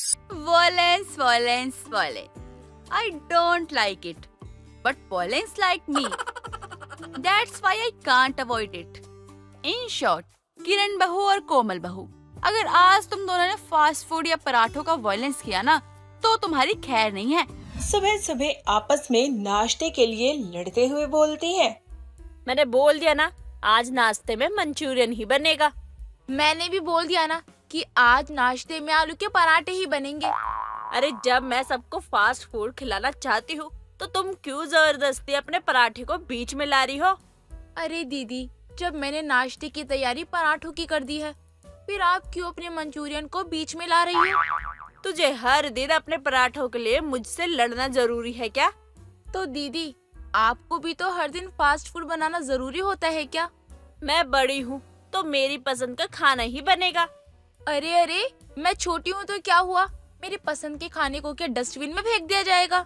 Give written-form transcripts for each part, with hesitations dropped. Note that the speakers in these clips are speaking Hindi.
Violence, violence, violence. I don't like it. But violence like me. That's why I can't avoid it. In short, किरण बहू और कोमल बहू, अगर आज तुम दोनों ने फास्ट फूड या पराठों का वायलेंस किया ना, तो तुम्हारी खैर नहीं है। सुबह सुबह आपस में नाश्ते के लिए लड़ते हुए बोलती हैं। मैंने बोल दिया ना, आज नाश्ते में मंचूरियन ही बनेगा। मैंने भी बोल दिया ना कि आज नाश्ते में आलू के पराठे ही बनेंगे। अरे जब मैं सबको फास्ट फूड खिलाना चाहती हूँ तो तुम क्यों जबरदस्ती अपने पराठे को बीच में ला रही हो? अरे दीदी, जब मैंने नाश्ते की तैयारी पराठों की कर दी है, फिर आप क्यों अपने मंचूरियन को बीच में ला रही हो? तुझे हर दिन अपने पराठों के लिए मुझसे लड़ना जरूरी है क्या? तो दीदी, आपको भी तो हर दिन फास्ट फूड बनाना जरूरी होता है क्या? मैं बड़ी हूँ तो मेरी पसंद का खाना ही बनेगा। अरे, मैं छोटी हूँ तो क्या हुआ? मेरी पसंद के खाने को क्या डस्टबिन में फेंक दिया जाएगा?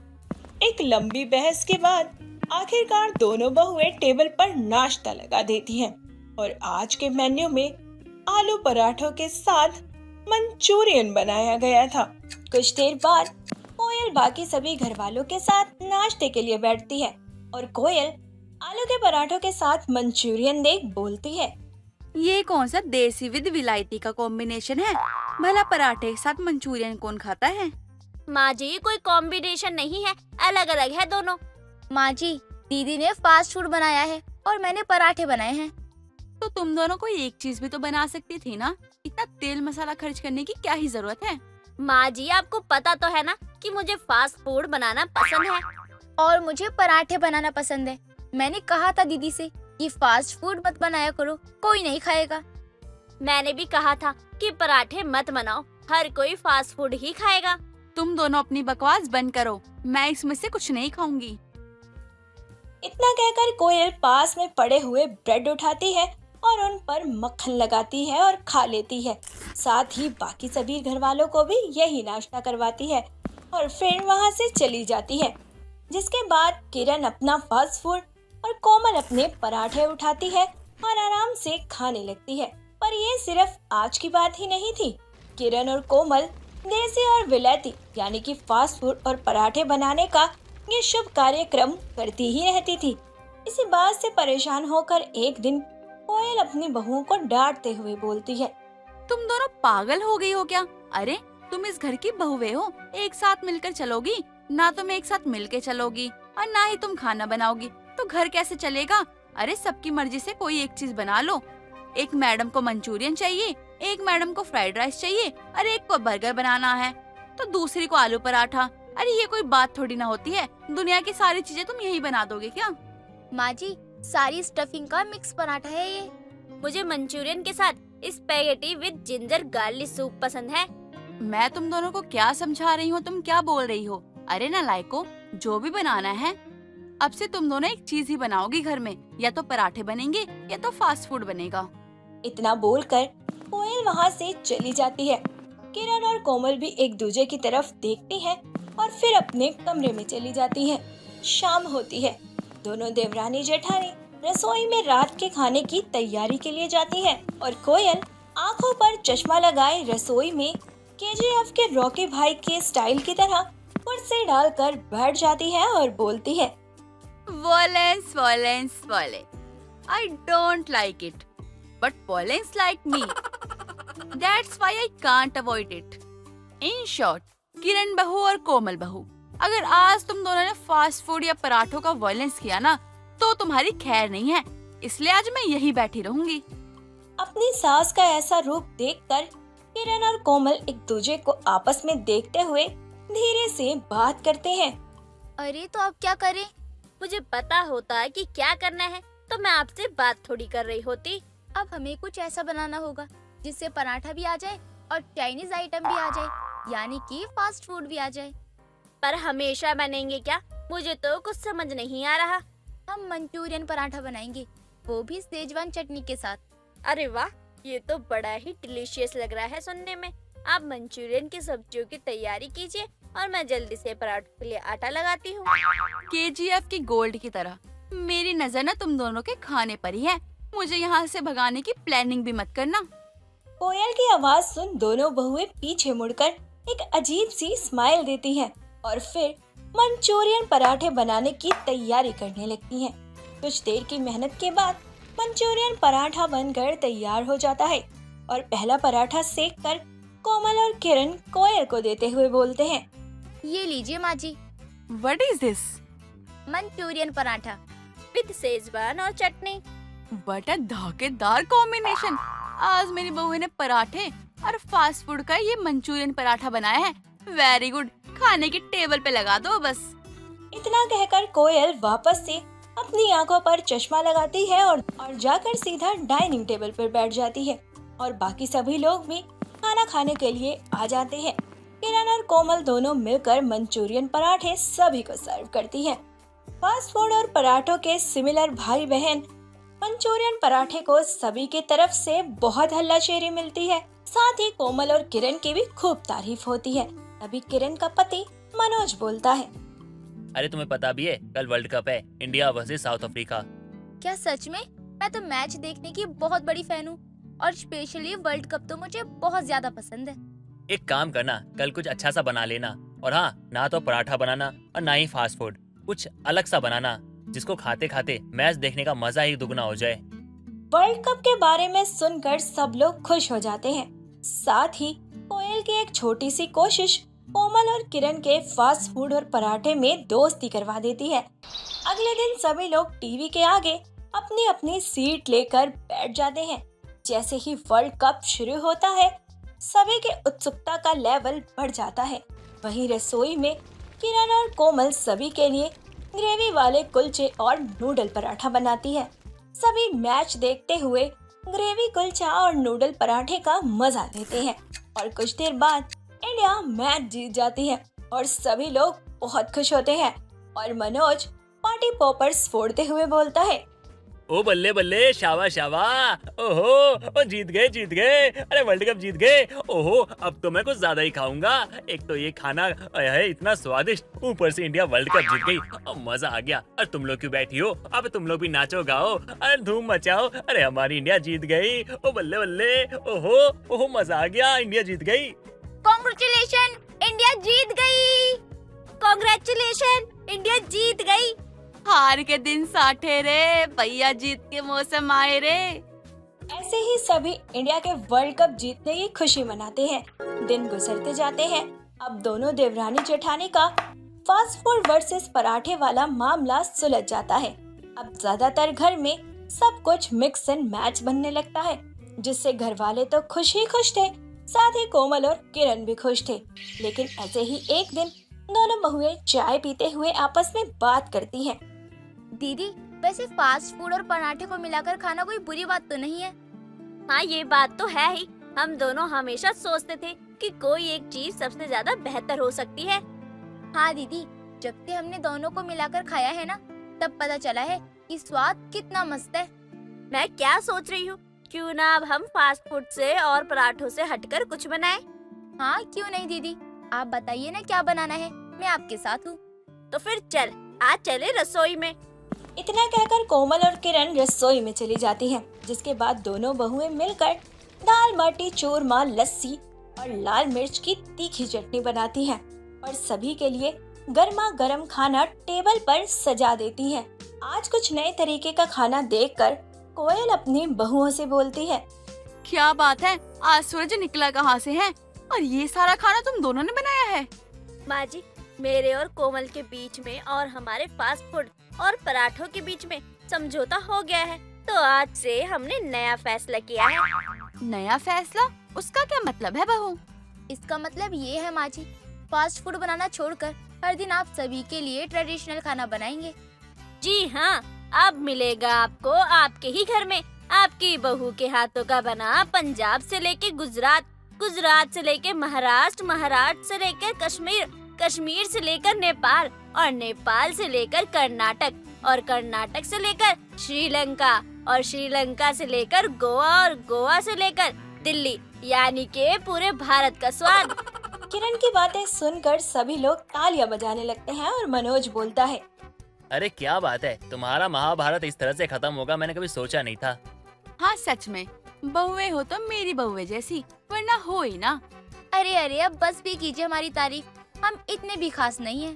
एक लंबी बहस के बाद आखिरकार दोनों बहुएं टेबल पर नाश्ता लगा देती हैं और आज के मेन्यू में आलू पराठों के साथ मंचूरियन बनाया गया था। कुछ देर बाद कोयल बाकी सभी घर वालों के साथ नाश्ते के लिए बैठती है और कोयल आलू के पराठों के साथ मंचूरियन देख बोलती है। ये कौन सा देसी विद विलायती का कॉम्बिनेशन है? भला पराठे के साथ मंचूरियन कौन खाता है? माँ जी, कोई कॉम्बिनेशन नहीं है, अलग अलग है दोनों। माँ जी, दीदी ने फास्ट फूड बनाया है और मैंने पराठे बनाए हैं। तो तुम दोनों को एक चीज भी तो बना सकती थी ना, इतना तेल मसाला खर्च करने की क्या ही जरूरत है? माँ जी, आपको पता तो है ना कि मुझे फास्ट फूड बनाना पसंद है और मुझे पराठे बनाना पसंद है। मैंने कहा था दीदी से कि फास्ट फूड मत बनाया करो, कोई नहीं खाएगा। मैंने भी कहा था कि पराठे मत बनाओ, हर कोई फास्ट फूड ही खाएगा। तुम दोनों अपनी बकवास बंद करो, मैं इसमें से कुछ नहीं खाऊंगी। इतना कहकर कोयल पास में पड़े हुए ब्रेड उठाती है और उन पर मक्खन लगाती है और खा लेती है। साथ ही बाकी सभी घर वालों को भी यही नाश्ता करवाती है और फिर वहां से चली जाती है। जिसके बाद किरण अपना फास्ट फूड और कोमल अपने पराठे उठाती है और आराम से खाने लगती है। पर ये सिर्फ आज की बात ही नहीं थी। किरण और कोमल देसी और विलायती यानी कि फास्ट फूड और पराठे बनाने का ये शुभ कार्यक्रम करती ही रहती थी। इसी बात से परेशान होकर एक दिन कोयल अपनी बहुओं को डांटते हुए बोलती है। तुम दोनों पागल हो गई हो क्या? अरे तुम इस घर की बहुएं हो, एक साथ मिलकर चलोगी? ना तुम एक साथ मिलके चलोगी और ना ही तुम खाना बनाओगी, तो घर कैसे चलेगा? अरे सबकी मर्जी से कोई एक चीज बना लो। एक मैडम को मंचूरियन चाहिए, एक मैडम को फ्राइड राइस चाहिए और एक को बर्गर बनाना है तो दूसरी को आलू पराठा। अरे ये कोई बात थोड़ी ना होती है, दुनिया की सारी चीजें तुम यही बना दोगे क्या? माँ जी, सारी स्टफिंग का मिक्स पराठा है ये। मुझे मंचूरियन के साथ spaghetti with ginger garlic soup पसंद है। मैं तुम दोनों को क्या समझा रही हूँ, तुम क्या बोल रही हो? अरे नालायको, जो भी बनाना है अब से तुम दोनों एक चीज ही बनाओगी घर में, या तो पराठे बनेंगे या तो फास्ट फूड बनेगा। इतना बोलकर कोयल वहाँ से चली जाती है। किरण और कोमल भी एक दूसरे की तरफ देखती हैं और फिर अपने कमरे में चली जाती हैं। शाम होती है। दोनों देवरानी जेठानी रसोई में रात के खाने की तैयारी के लिए जाती है और कोयल आंखों पर चश्मा लगाए रसोई में केजीएफ के रॉकी भाई के स्टाइल की तरह कुर्सी डालकर बैठ जाती है और बोलती है। Violence, violence, violence. I don't like it, but violence like me. That's why I can't avoid it. In short, किरण बहू और कोमल बहू, अगर आज तुम दोनों ने फास्ट फूड या पराठों का वायलेंस किया ना, तो तुम्हारी खैर नहीं है। इसलिए आज मैं यही बैठी रहूंगी। अपनी सास का ऐसा रूप देखकर किरण और कोमल एक दूसरे को आपस में देखते हुए धीरे से बात करते हैं। अरे तो अब क्या करें? मुझे पता होता है कि क्या करना है तो मैं आपसे बात थोड़ी कर रही होती। अब हमें कुछ ऐसा बनाना होगा जिससे पराठा भी आ जाए और चाइनीज आइटम भी आ जाए, यानी कि फास्ट फूड भी आ जाए। पर हमेशा बनेंगे क्या? मुझे तो कुछ समझ नहीं आ रहा। हम मंचूरियन पराठा बनाएंगे, वो भी सेजवान चटनी के साथ। अरे वाह, ये तो बड़ा ही डिलीशियस लग रहा है सुनने में। आप मंचूरियन की सब्जियों की तैयारी कीजिए और मैं जल्दी से पराठों के लिए आटा लगाती हूँ। केजीएफ की गोल्ड की तरह मेरी नजर ना तुम दोनों के खाने पर ही है। मुझे यहाँ से भगाने की प्लानिंग भी मत करना। कोयल की आवाज सुन दोनों बहुएं पीछे मुड़कर एक अजीब सी स्माइल देती हैं और फिर मंचूरियन पराठे बनाने की तैयारी करने लगती हैं। कुछ देर की मेहनत के बाद मंचूरियन पराठा बनकर तैयार हो जाता है और पहला पराठा सेक कर कोमल और किरण कोयल को देते हुए बोलते हैं, ये लीजिए माँ जी, what is this? Manchurian paratha. With Schezwan और चटनी। व्हाट अ धमाकेदार कॉम्बिनेशन। आज मेरी बहू ने पराठे और फास्ट फूड का ये मंचूरियन पराठा बनाया है। वेरी गुड, खाने की टेबल पे लगा दो बस। इतना कहकर कोयल वापस से अपनी आंखों पर चश्मा लगाती है और जाकर सीधा डाइनिंग टेबल पर बैठ जाती है और बाकी सभी लोग भी खाना खाने के लिए आ जाते हैं। किरण और कोमल दोनों मिलकर मंचूरियन पराठे सभी को सर्व करती हैं। फास्ट फूड और पराठों के सिमिलर भाई बहन मंचूरियन पराठे को सभी की तरफ से बहुत हल्लाशेरी मिलती है। साथ ही कोमल और किरण की भी खूब तारीफ होती है। तभी किरण का पति मनोज बोलता है, अरे तुम्हें पता भी है कल वर्ल्ड कप है, इंडिया वर्सेस साउथ अफ्रीका। क्या सच में? मैं तो मैच देखने की बहुत बड़ी फैन हूँ और स्पेशली वर्ल्ड कप तो मुझे बहुत ज्यादा पसंद है। एक काम करना, कल कुछ अच्छा सा बना लेना, और हाँ, ना तो पराठा बनाना और ना ही फास्ट फूड, कुछ अलग सा बनाना जिसको खाते खाते मैच देखने का मजा ही दुगना हो जाए। वर्ल्ड कप के बारे में सुनकर सब लोग खुश हो जाते हैं। साथ ही कोयल की एक छोटी सी कोशिश कोमल और किरण के फास्ट फूड और पराठे में दोस्ती करवा देती है। अगले दिन सभी लोग टीवी के आगे अपनी अपनी सीट लेकर बैठ जाते हैं। जैसे ही वर्ल्ड कप शुरू होता है, सभी के उत्सुकता का लेवल बढ़ जाता है। वहीं रसोई में किरण और कोमल सभी के लिए ग्रेवी वाले कुलचे और नूडल पराठा बनाती है। सभी मैच देखते हुए ग्रेवी कुलचा और नूडल पराठे का मजा लेते हैं और कुछ देर बाद इंडिया मैच जीत जाती है और सभी लोग बहुत खुश होते हैं और मनोज पार्टी पॉपर्स फोड़ते हुए बोलता है, ओ बल्ले बल्ले, शाबाश शाबाश, ओहो, ओ जीत गए, अरे वर्ल्ड कप जीत गए, ओहो, अब तो मैं कुछ ज्यादा ही खाऊंगा। एक तो ये खाना है इतना स्वादिष्ट, ऊपर से इंडिया वर्ल्ड कप जीत गई, अब मजा आ गया। और तुम लोग क्यों बैठी हो? अब तुम लोग भी नाचो गाओ, अरे धूम मचाओ, अरे हमारी इंडिया जीत गई, ओ बल्ले बल्ले, ओहो ओहो, मजा आ गया, इंडिया जीत गई। कांग्रेचुलेशन, इंडिया जीत गई। कांग्रेचुलेशन, इंडिया जीत गई। हार के दिन साठे रे, भैया जीत के मौसम आए रे। ऐसे ही सभी इंडिया के वर्ल्ड कप जीतने की खुशी मनाते हैं। दिन गुजरते जाते हैं। अब दोनों देवरानी जेठानी का फास्ट फूड वर्सेस पराठे वाला मामला सुलझ जाता है। अब ज्यादातर घर में सब कुछ मिक्स एंड मैच बनने लगता है, जिससे घर वाले तो खुश ही खुश थे, साथ ही कोमल और किरण भी खुश थे। लेकिन ऐसे ही एक दिन दोनों बहुएं चाय पीते हुए आपस में बात करती हैं। दीदी, वैसे फास्ट फूड और पराठे को मिलाकर खाना कोई बुरी बात तो नहीं है? हाँ, ये बात तो है ही। हम दोनों हमेशा सोचते थे कि कोई एक चीज सबसे ज्यादा बेहतर हो सकती है। हाँ दीदी, जब से हमने दोनों को मिलाकर खाया है ना, तब पता चला है कि स्वाद कितना मस्त है। मैं क्या सोच रही हूँ, क्यों ना अब हम फास्ट फूड से और पराठों से हटकर कुछ बनाएं? हाँ क्यों नहीं दीदी, आप बताइए ना क्या बनाना है, मैं आपके साथ हूँ। तो फिर चल, आज चले रसोई में। इतना कहकर कोमल और किरण रसोई में चली जाती हैं, जिसके बाद दोनों बहुएं मिलकर दाल बाटी चूरमा, लस्सी और लाल मिर्च की तीखी चटनी बनाती हैं और सभी के लिए गर्मा गर्म खाना टेबल पर सजा देती हैं। आज कुछ नए तरीके का खाना देखकर कोयल अपनी बहुओं से बोलती है, क्या बात है, आज सूरज निकला कहाँ से है और ये सारा खाना तुम दोनों ने बनाया है? माँ जी, मेरे और कोमल के बीच में और हमारे फास्ट फूड और पराठों के बीच में समझौता हो गया है, तो आज से हमने नया फैसला किया है। नया फैसला? उसका क्या मतलब है बहू? इसका मतलब ये है माँ जी, फास्ट फूड बनाना छोड़कर हर दिन आप सभी के लिए ट्रेडिशनल खाना बनाएंगे। जी हाँ, अब मिलेगा आपको आपके ही घर में आपकी बहू के हाथों का बना पंजाब से लेके गुजरात, गुजरात से लेके महाराष्ट्र, महाराष्ट्र से लेकर कश्मीर, कश्मीर से लेकर नेपाल और नेपाल से लेकर कर्नाटक और कर्नाटक से लेकर श्रीलंका और श्रीलंका से लेकर गोवा और गोवा से लेकर दिल्ली, यानी के पूरे भारत का स्वाद। किरण की बातें सुनकर सभी लोग तालियां बजाने लगते हैं और मनोज बोलता है, अरे क्या बात है, तुम्हारा महाभारत इस तरह से खत्म होगा मैंने कभी सोचा नहीं था। हाँ सच में, बहुएं हो तो मेरी बहुएं जैसी, वरना हो ही ना। अरे अरे अब बस भी कीजिए हमारी तारीफ, हम इतने भी खास नहीं हैं।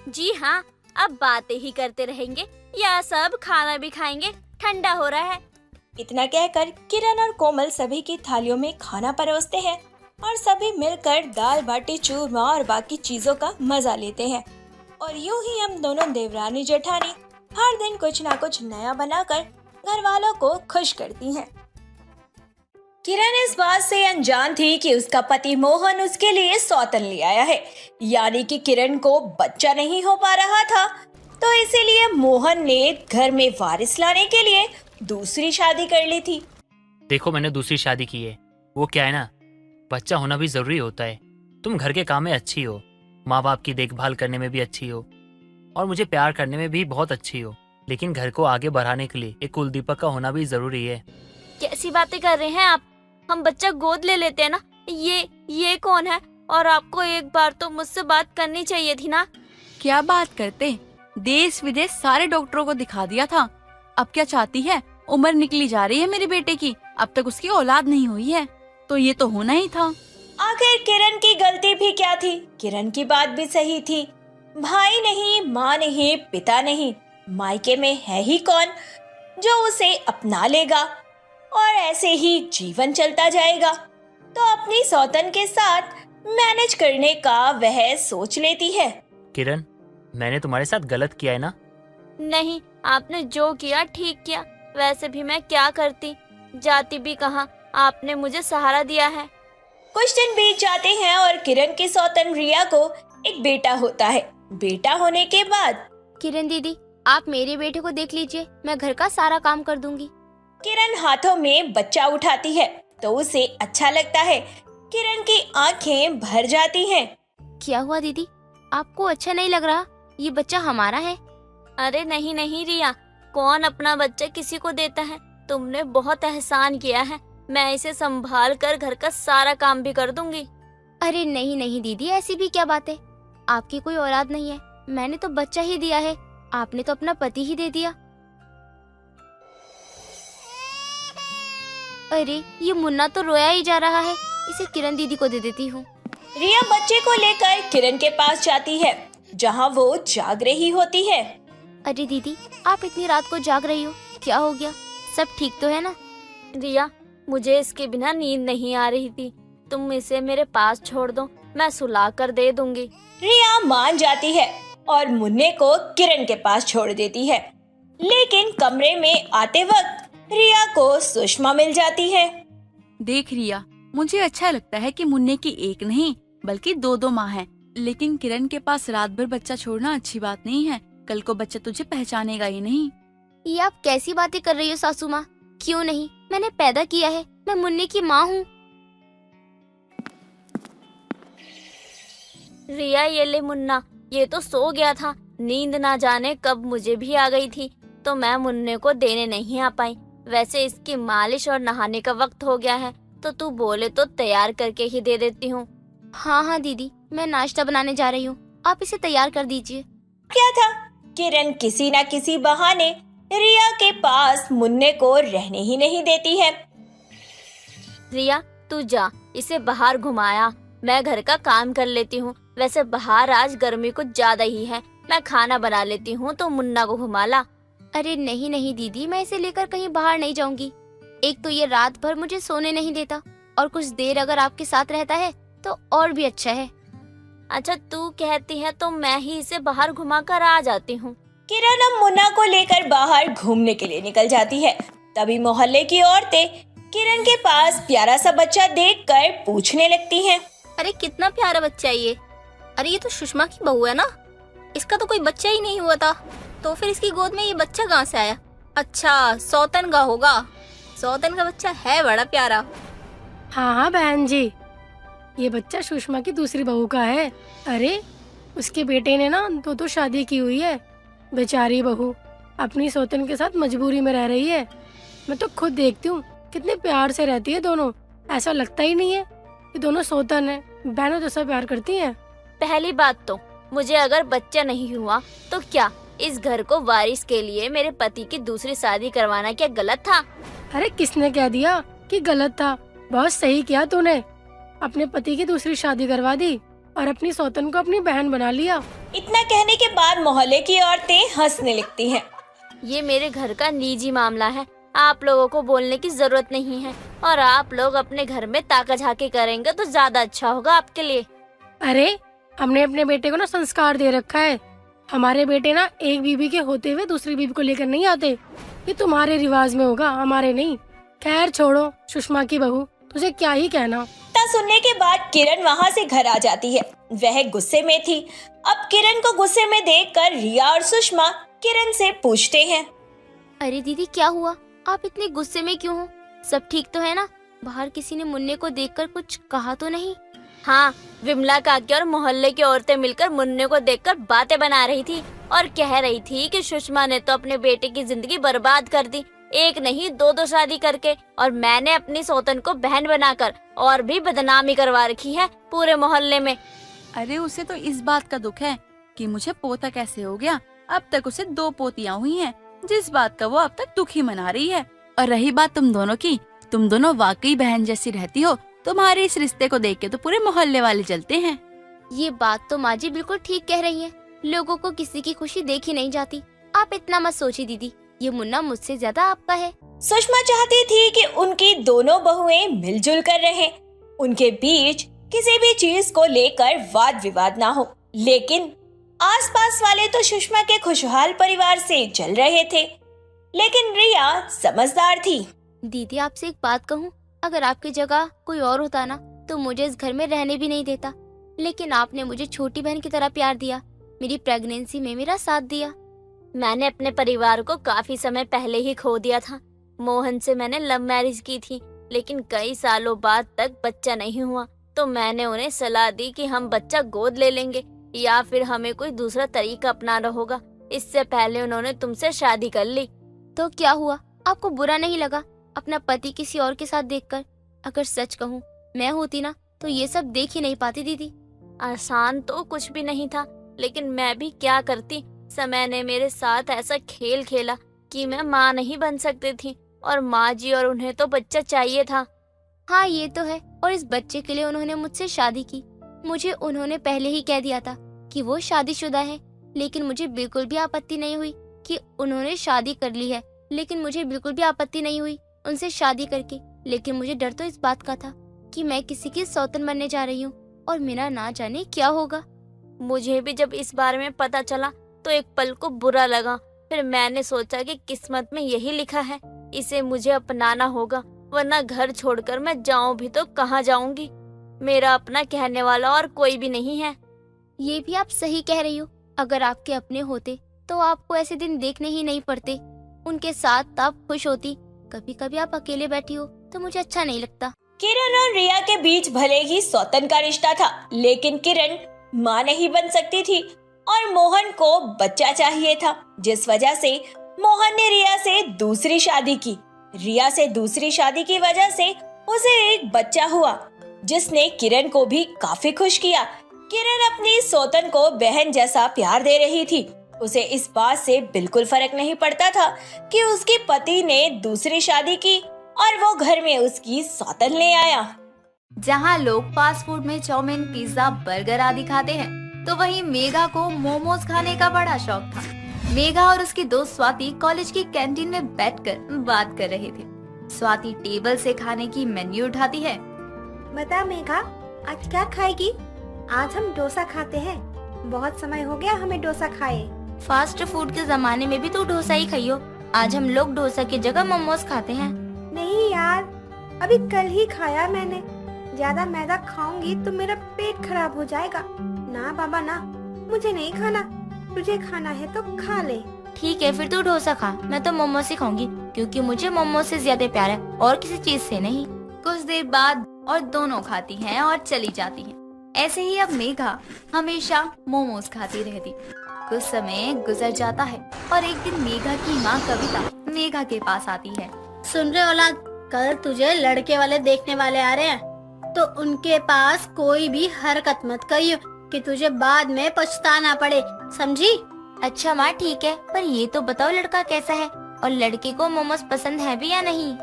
जी हाँ, अब बातें ही करते रहेंगे या सब खाना भी खाएंगे, ठंडा हो रहा है। इतना कहकर किरण और कोमल सभी की थालियों में खाना परोसते हैं और सभी मिलकर दाल बाटी चूरमा और बाकी चीजों का मजा लेते हैं। और यूं ही हम दोनों देवरानी जेठानी हर दिन कुछ ना कुछ नया बनाकर घर वालों को खुश करती हैं। किरण इस बात से अनजान थी कि उसका पति मोहन उसके लिए सौतन ले आया है, यानी कि किरण को बच्चा नहीं हो पा रहा था, तो इसीलिए मोहन ने घर में वारिस लाने के लिए दूसरी शादी कर ली थी। देखो मैंने दूसरी शादी की है, वो क्या है ना, बच्चा होना भी जरूरी होता है। तुम घर के काम में अच्छी हो, माँ बाप की देखभाल करने में भी अच्छी हो और मुझे प्यार करने में भी बहुत अच्छी हो, लेकिन घर को आगे बढ़ाने के लिए एक कुलदीपक का होना भी जरूरी है। कैसी बातें कर रहे हैं आप? हम बच्चा गोद ले लेते हैं ना। ये कौन है? और आपको एक बार तो मुझसे बात करनी चाहिए थी ना। क्या बात करते, देश विदेश सारे डॉक्टरों को दिखा दिया था। अब क्या चाहती है? उम्र निकली जा रही है मेरे बेटे की, अब तक उसकी औलाद नहीं हुई है, तो ये तो होना ही था। आखिर किरण की गलती भी क्या थी? किरण की बात भी सही थी। भाई नहीं, माँ नहीं, पिता नहीं, मायके में है ही कौन जो उसे अपना लेगा और ऐसे ही जीवन चलता जाएगा। तो अपनी सौतन के साथ मैनेज करने का वह सोच लेती है। किरण, मैंने तुम्हारे साथ गलत किया है ना? नहीं, आपने जो किया ठीक किया। वैसे भी मैं क्या करती, जाती भी कहाँ, आपने मुझे सहारा दिया है। कुछ दिन बीत जाते हैं और किरण की सौतन रिया को एक बेटा होता है। बेटा होने के बाद किरण दीदी, आप मेरे बेटे को देख लीजिए, मैं घर का सारा काम कर दूंगी। किरण हाथों में बच्चा उठाती है तो उसे अच्छा लगता है। किरण की आंखें भर जाती हैं। क्या हुआ दीदी, आपको अच्छा नहीं लग रहा? ये बच्चा हमारा है। अरे नहीं नहीं रिया, कौन अपना बच्चा किसी को देता है? तुमने बहुत एहसान किया है। मैं इसे संभाल कर घर का सारा काम भी कर दूंगी। अरे नहीं नहीं दीदी, ऐसी भी क्या बात है? आपकी कोई औलाद नहीं है, मैंने तो बच्चा ही दिया है, आपने तो अपना पति ही दे दिया। अरे ये मुन्ना तो रोया ही जा रहा है, इसे किरण दीदी को दे देती हूँ। रिया बच्चे को लेकर किरण के पास जाती है जहाँ वो जाग रही होती है। अरे दीदी, आप इतनी रात को जाग रही हो, क्या हो गया? सब ठीक तो है ना? रिया, मुझे इसके बिना नींद नहीं आ रही थी, तुम इसे मेरे पास छोड़ दो, मैं सुला कर दे दूंगी। रिया मान जाती है और मुन्ने को किरण के पास छोड़ देती है। लेकिन कमरे में आते वक्त रिया को सुषमा मिल जाती है। देख रिया, मुझे अच्छा लगता है कि मुन्ने की एक नहीं बल्कि दो माँ हैं, लेकिन किरण के पास रात भर बच्चा छोड़ना अच्छी बात नहीं है। कल को बच्चा तुझे पहचानेगा ही नहीं। ये आप कैसी बातें कर रही हो सासू माँ? क्यों नहीं, मैंने पैदा किया है, मैं मुन्ने की माँ हूँ। रिया ये ले मुन्ना, ये तो सो गया था, नींद ना जाने कब मुझे भी आ गई थी, तो मैं मुन्ने को देने नहीं आ पाई। वैसे इसकी मालिश और नहाने का वक्त हो गया है, तो तू बोले तो तैयार करके ही दे देती हूँ। हाँ हाँ दीदी, मैं नाश्ता बनाने जा रही हूँ, आप इसे तैयार कर दीजिए। क्या था, किरण किसी न किसी बहाने रिया के पास मुन्ने को रहने ही नहीं देती है। रिया तू जा, इसे बाहर घुमाया, मैं घर का काम कर लेती हूँ। वैसे बाहर आज गर्मी कुछ ज्यादा ही है, मैं खाना बना लेती हूँ, तो मुन्ना को घुमा ला। अरे नहीं नहीं दीदी, मैं इसे लेकर कहीं बाहर नहीं जाऊंगी। एक तो ये रात भर मुझे सोने नहीं देता, और कुछ देर अगर आपके साथ रहता है तो और भी अच्छा है। अच्छा तू कहती है तो मैं ही इसे बाहर घुमा कर आ जाती हूँ। किरण अब मुन्ना को लेकर बाहर घूमने के लिए निकल जाती है। तभी मोहल्ले की औरतें किरण के पास प्यारा सा बच्चा देखकर पूछने लगती हैं। अरे कितना प्यारा बच्चा है ये। अरे ये तो सुषमा की बहू है ना, इसका तो कोई बच्चा ही नहीं हुआ था, तो फिर इसकी गोद में ये बच्चा कहाँ से आया? अच्छा सौतन का होगा, सौतन का बच्चा है बड़ा प्यारा। हाँ हाँ बहन जी, ये बच्चा सुषमा की दूसरी बहू का है। अरे उसके बेटे ने ना दो शादी की हुई है। बेचारी बहू अपनी सौतन के साथ मजबूरी में रह रही है। मैं तो खुद देखती हूँ कितने प्यार से रहती है दोनों, ऐसा लगता ही नहीं है कि दोनों सौतन है। बहनों जैसा प्यार करती हैं। पहली बात तो मुझे अगर बच्चा नहीं हुआ तो क्या इस घर को वारिस के लिए मेरे पति की दूसरी शादी करवाना क्या गलत था? अरे किसने कह दिया कि गलत था? बहुत सही किया तूने। अपने पति की दूसरी शादी करवा दी और अपनी सौतन को अपनी बहन बना लिया। इतना कहने के बाद मोहल्ले की औरतें हंसने लगती हैं। ये मेरे घर का निजी मामला है, आप लोगों को बोलने की जरूरत नहीं है। और आप लोग अपने घर में ताका झाकी करेंगे तो ज्यादा अच्छा होगा आपके लिए। अरे हमने अपने बेटे को ना संस्कार दे रखा है। हमारे बेटे ना एक बीबी के होते हुए दूसरी बीबी को लेकर नहीं आते। ये तुम्हारे रिवाज में होगा, हमारे नहीं। खैर छोड़ो, सुषमा की बहू, तुझे क्या ही कहना। इतना सुनने के बाद किरण वहाँ से घर आ जाती है। वह गुस्से में थी। अब किरण को गुस्से में देखकर रिया और सुषमा किरण से पूछते हैं। अरे दीदी क्या हुआ, आप इतने गुस्से में क्यों हो? सब ठीक तो है ना? बाहर किसी ने मुन्ने को देखकर कुछ कहा तो नहीं? हाँ, विमला काकी और मोहल्ले की औरतें मिलकर मुन्ने को देखकर बातें बना रही थी और कह रही थी कि सुषमा ने तो अपने बेटे की जिंदगी बर्बाद कर दी, एक नहीं दो शादी करके। और मैंने अपनी सौतन को बहन बनाकर और भी बदनामी करवा रखी है पूरे मोहल्ले में। अरे उसे तो इस बात का दुख है कि मुझे पोता कैसे हो गया। अब तक उसे 2 पोतियां हुई हैं, जिस बात का वो अब तक दुखी मना रही है। और रही बात तुम दोनों की, तुम दोनों वाकई बहन जैसी रहती हो। तुम्हारे इस रिश्ते को देख के तो पूरे मोहल्ले वाले जलते हैं। ये बात तो माँ जी बिल्कुल ठीक कह रही है। लोगों को किसी की खुशी देखी नहीं जाती। आप इतना मत सोचिए दीदी, ये मुन्ना मुझसे ज्यादा आपका है। सुषमा चाहती थी कि उनकी दोनों बहुएं मिलजुल कर रहें, उनके बीच किसी भी चीज को लेकर वाद विवाद ना हो। लेकिन आसपास वाले तो सुषमा के खुशहाल परिवार से जल रहे थे। लेकिन रिया समझदार थी। दीदी आपसे एक बात कहूँ, अगर आपकी जगह कोई और होता ना तो मुझे इस घर में रहने भी नहीं देता। लेकिन आपने मुझे छोटी बहन की तरह प्यार दिया, मेरी प्रेगनेंसी में मेरा साथ दिया। मैंने अपने परिवार को काफी समय पहले ही खो दिया था। मोहन से मैंने लव मैरिज की थी, लेकिन कई सालों बाद तक बच्चा नहीं हुआ। तो मैंने उन्हें सलाह दी कि हम बच्चा गोद ले लेंगे या फिर हमें कोई दूसरा तरीका अपनाना होगा। इससे पहले उन्होंने तुमसे शादी कर ली। तो क्या हुआ, आपको बुरा नहीं लगा अपना पति किसी और के साथ देखकर? अगर सच कहूँ, मैं होती ना तो ये सब देख ही नहीं पाती दीदी। आसान तो कुछ भी नहीं था, लेकिन मैं भी क्या करती। समय ने मेरे साथ ऐसा खेल खेला कि मैं माँ नहीं बन सकती थी, और माँ जी और उन्हें तो बच्चा चाहिए था। हाँ ये तो है, और इस बच्चे के लिए उन्होंने मुझसे शादी की। मुझे उन्होंने पहले ही कह दिया था कि वो शादीशुदा है, लेकिन मुझे बिल्कुल भी आपत्ति नहीं हुई कि उन्होंने शादी कर ली है। लेकिन मुझे बिल्कुल भी आपत्ति नहीं हुई उनसे शादी करके। लेकिन मुझे डर तो इस बात का था कि मैं किसी की सौतन बनने जा रही हूँ और मेरा ना जाने क्या होगा। मुझे भी जब इस बारे में पता चला तो एक पल को बुरा लगा। फिर मैंने सोचा कि किस्मत में यही लिखा है, इसे मुझे अपनाना होगा, वरना घर छोड़कर मैं जाऊं भी तो कहाँ जाऊंगी। मेरा अपना कहने वाला और कोई भी नहीं है। ये भी आप सही कह रही हो। अगर आपके अपने होते तो आपको ऐसे दिन देखने ही नहीं पड़ते। उनके साथ आप खुश होती। कभी कभी आप अकेले बैठी हो तो मुझे अच्छा नहीं लगता। किरण और रिया के बीच भले ही सौतन का रिश्ता था, लेकिन किरण माँ नहीं बन सकती थी और मोहन को बच्चा चाहिए था, जिस वजह से मोहन ने रिया से दूसरी शादी की। रिया से दूसरी शादी की वजह से उसे एक बच्चा हुआ, जिसने किरण को भी काफी खुश किया। किरण अपनी सौतन को बहन जैसा प्यार दे रही थी। उसे इस बात से बिल्कुल फर्क नहीं पड़ता था कि उसके पति ने दूसरी शादी की और वो घर में उसकी सौतन ले आया। जहाँ लोग फास्ट फूड में चाउमीन, पिज्जा, बर्गर आदि खाते हैं, तो वहीं मेघा को मोमोज खाने का बड़ा शौक था। मेघा और उसकी दोस्त स्वाति कॉलेज की कैंटीन में बैठकर बात कर रहे थे। स्वाति टेबल से खाने की मेन्यू उठाती है। बता मेघा, आज क्या खाएगी? आज हम डोसा खाते हैं। बहुत समय हो गया हमें डोसा खाए। फास्ट फूड के जमाने में भी तो डोसा ही खाइयो। आज हम लोग डोसा की जगह मोमोज खाते हैं। नहीं यार, अभी कल ही खाया मैंने। ज्यादा मैदा खाऊंगी तो मेरा पेट खराब हो जाएगा। ना बाबा ना, मुझे नहीं खाना। तुझे खाना है तो खा ले। ठीक है, फिर तू डोसा खा, मैं तो मोमोज ही खाऊंगी, क्योंकि मुझे मोमोज से ज्यादा प्यार है और किसी चीज से नहीं। कुछ देर बाद और दोनों खाती हैं और चली जाती हैं। ऐसे ही अब मेघा हमेशा मोमोज खाती रहती। कुछ समय गुजर जाता है और एक दिन मेघा की माँ कविता मेघा के पास आती है। सुन रहे औलाद, कल तुझे लड़के वाले देखने वाले आ रहे हैं, तो उनके पास कोई भी हरकत मत करियो कि तुझे बाद में पछताना पड़े, समझी? अच्छा माँ ठीक है, पर ये तो बताओ लड़का कैसा है और लड़के को मोमोज पसंद है भी या नहीं?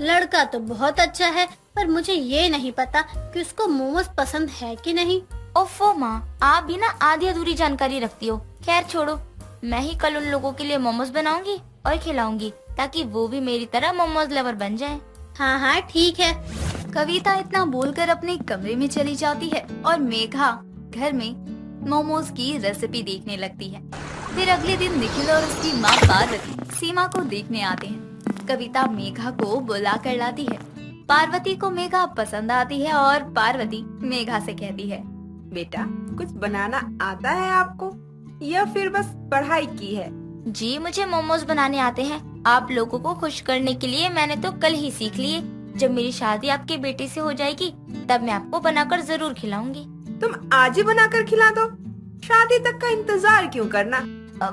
लड़का तो बहुत अच्छा है, पर मुझे ये नहीं पता कि उसको मोमोज पसंद है कि नहीं। ओफो माँ, आप भी ना आधी अधूरी जानकारी रखती हो। खैर छोड़ो, मैं ही कल उन लोगों के लिए मोमोज बनाऊंगी और खिलाऊंगी, ताकि वो भी मेरी तरह मोमोज लवर बन जाएं। हाँ हाँ ठीक है। कविता इतना बोलकर अपने कमरे में चली जाती है और मेघा घर में मोमोज की रेसिपी देखने लगती है। फिर अगले दिन निखिल और उसकी माँ पार्वती सीमा को देखने आते हैं। कविता मेघा को बुला कर लाती है। पार्वती को मेघा पसंद आती है और पार्वती मेघा से कहती है, बेटा कुछ बनाना आता है आपको या फिर बस पढ़ाई की है? जी मुझे मोमोज बनाने आते हैं। आप लोगों को खुश करने के लिए मैंने तो कल ही सीख लिए। जब मेरी शादी आपके बेटे से हो जाएगी तब मैं आपको बनाकर जरूर खिलाऊंगी। तुम आज ही बनाकर खिला दो, शादी तक का इंतजार क्यों करना?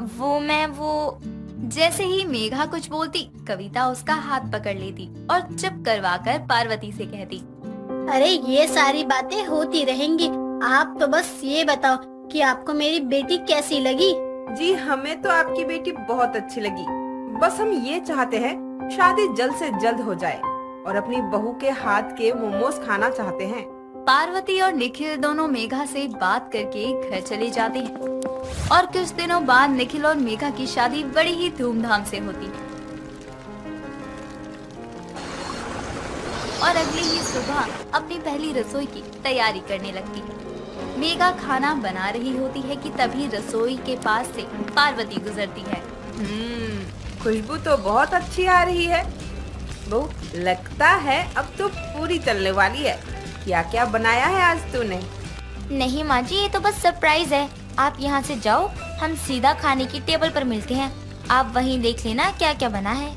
वो जैसे ही मेघा कुछ बोलती कविता उसका हाथ पकड़ लेती और चुप करवाकर पार्वती से कहती, अरे ये सारी बातें होती रहेंगी, आप तो बस ये बताओ कि आपको मेरी बेटी कैसी लगी। जी हमें तो आपकी बेटी बहुत अच्छी लगी। बस हम ये चाहते हैं शादी जल्द से जल्द हो जाए और अपनी बहू के हाथ के मोमोज खाना चाहते हैं। पार्वती और निखिल दोनों मेघा से बात करके घर चले जाते हैं और कुछ दिनों बाद निखिल और मेघा की शादी बड़ी ही धूमधाम से होती है। और अगली ही सुबह अपनी पहली रसोई की तैयारी करने लगती है। मेघा खाना बना रही होती है कि तभी रसोई के पास से पार्वती गुजरती है। खुशबू तो बहुत अच्छी आ रही है। बहू लगता है अब तो पूरी चलने वाली है। क्या क्या बनाया है आज तूने? नहीं माँ जी, ये तो बस सरप्राइज है। आप यहाँ से जाओ, हम सीधा खाने की टेबल पर मिलते हैं। आप वहीं देख लेना क्या क्या बना है।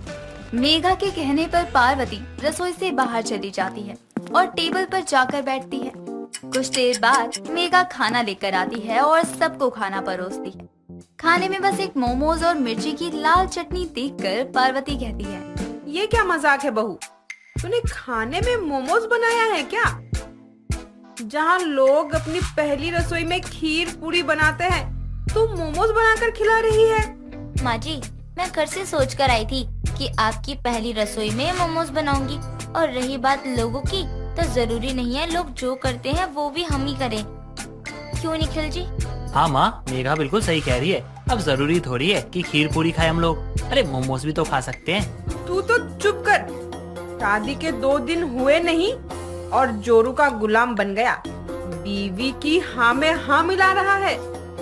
मेघा के कहने पर पार्वती रसोई से बाहर चली जाती है और टेबल पर जाकर बैठती है। कुछ देर बाद मेघा खाना लेकर आती है और सबको खाना परोसती है। खाने में बस एक मोमोज और मिर्ची की लाल चटनी देखकर पार्वती कहती है, ये क्या मजाक है बहू? तूने खाने में मोमोज बनाया है क्या? जहाँ लोग अपनी पहली रसोई में खीर पूरी बनाते हैं, तू मोमोज बनाकर खिला रही है। माँ जी, मैं घर से सोच कर आई थी कि आपकी पहली रसोई में मोमोज बनाऊंगी। और रही बात लोगों की, तो जरूरी नहीं है लोग जो करते हैं वो भी हम ही करें। क्यों निखिल जी? हाँ माँ, मेघा बिल्कुल सही कह रही है। अब जरूरी थोड़ी है कि खीर पूरी खाए हम लोग। अरे मोमोज भी तो खा सकते हैं। तू तो चुप कर। शादी के 2 दिन हुए नहीं और जोरू का गुलाम बन गया। बीवी की हाँ में हाँ मिला रहा है।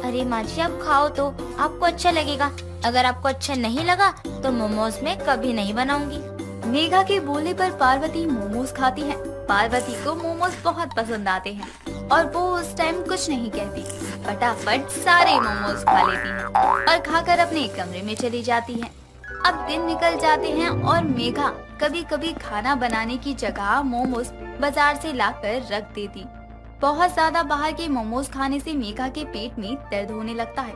अरे माँ जी, आप खाओ तो आपको अच्छा लगेगा। अगर आपको अच्छा नहीं लगा तो मोमोज में कभी नहीं बनाऊंगी। मेघा के बोले पर पार्वती मोमोज खाती है। पार्वती को मोमोज बहुत पसंद आते हैं और वो उस टाइम कुछ नहीं कहती, फटाफट सारे मोमोज खा लेती है और खाकर अपने कमरे में चली जाती है। अब दिन निकल जाते हैं और मेघा कभी कभी खाना बनाने की जगह मोमोज बाजार से लाकर रख देती। बहुत ज्यादा बाहर के मोमोज खाने से मेघा के पेट में दर्द होने लगता है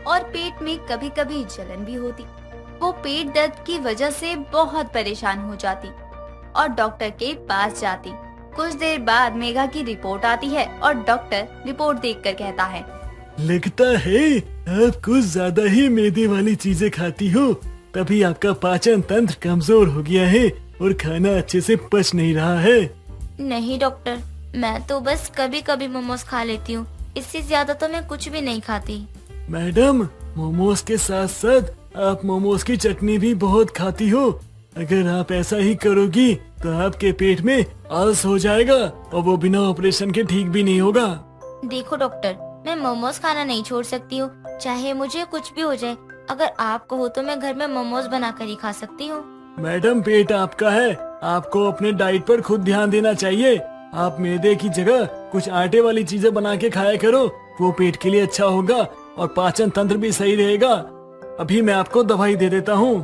और पेट में कभी कभी जलन भी होती। वो पेट दर्द की वजह से बहुत परेशान हो जाती और डॉक्टर के पास जाती। कुछ देर बाद मेघा की रिपोर्ट आती है और डॉक्टर रिपोर्ट देखकर कहता है, लगता है आप कुछ ज्यादा ही मैदे वाली चीजें खाती हो, तभी आपका पाचन तंत्र कमजोर हो गया है और खाना अच्छे से पच नहीं रहा है। नहीं डॉक्टर, मैं तो बस कभी कभी मोमोज खा लेती हूँ, इससे ज्यादा तो मैं कुछ भी नहीं खाती। मैडम, मोमोज के साथ साथ आप मोमोज की चटनी भी बहुत खाती हो। अगर आप ऐसा ही करोगी तो आपके पेट में आलस हो जाएगा और वो बिना ऑपरेशन के ठीक भी नहीं होगा। देखो डॉक्टर, मैं मोमोज खाना नहीं छोड़ सकती हूँ, चाहे मुझे कुछ भी हो जाए। अगर आप कहो तो मैं घर में मोमोज बनाकर ही खा सकती हूँ। मैडम, पेट आपका है, आपको अपने डाइट पर खुद ध्यान देना चाहिए। आप मैदे की जगह कुछ आटे वाली चीजें बना के खाया करो, वो पेट के लिए अच्छा होगा और पाचन तंत्र भी सही रहेगा। अभी मैं आपको दवाई दे देता हूँ।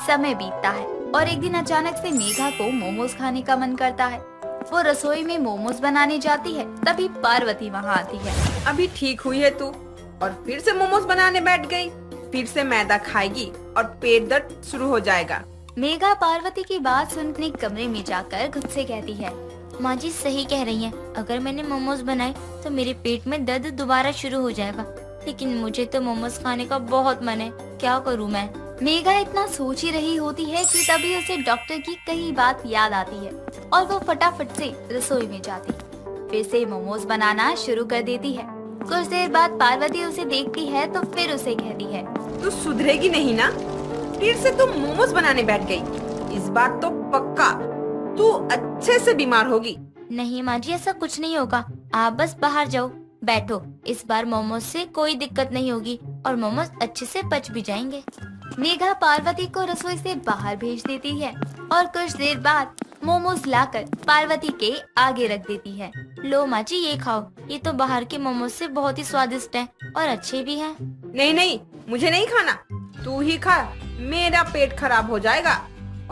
समय बीतता है और एक दिन अचानक से मेघा को मोमोज खाने का मन करता है। वो रसोई में मोमोज बनाने जाती है, तभी पार्वती वहाँ आती है। अभी ठीक हुई है तू और फिर से मोमोज बनाने बैठ गई। फिर से मैदा खाएगी और पेट दर्द शुरू हो जाएगा। मेघा पार्वती की बात सुनने कमरे में जाकर खुद से कहती है, माँ जी सही कह रही हैं, अगर मैंने मोमोज बनाए तो मेरे पेट में दर्द दोबारा शुरू हो जाएगा। लेकिन मुझे तो मोमोज खाने का बहुत मन है, क्या करूँ मैं? मेघा इतना सोच ही रही होती है कि तभी उसे डॉक्टर की कही बात याद आती है और वो फटाफट से रसोई में जाती फिर से मोमोज बनाना शुरू कर देती है। कुछ देर बाद पार्वती उसे देखती है तो फिर उसे कहती है, तू सुधरेगी नहीं ना? फिर से तुम मोमोज बनाने बैठ गई। इस बार तो पक्का तू अच्छे से बीमार होगी। नहीं माँ जी, ऐसा कुछ नहीं होगा, आप बस बाहर जाओ, बैठो। इस बार मोमोज से कोई दिक्कत नहीं होगी और मोमोज अच्छे से पच भी जाएंगे। मेघा पार्वती को रसोई से बाहर भेज देती है और कुछ देर बाद मोमोज लाकर पार्वती के आगे रख देती है। लो माँ जी, ये खाओ, ये तो बाहर के मोमोज से बहुत ही स्वादिष्ट हैं और अच्छे भी हैं। नहीं नहीं, मुझे नहीं खाना, तू ही खा, मेरा पेट खराब हो जाएगा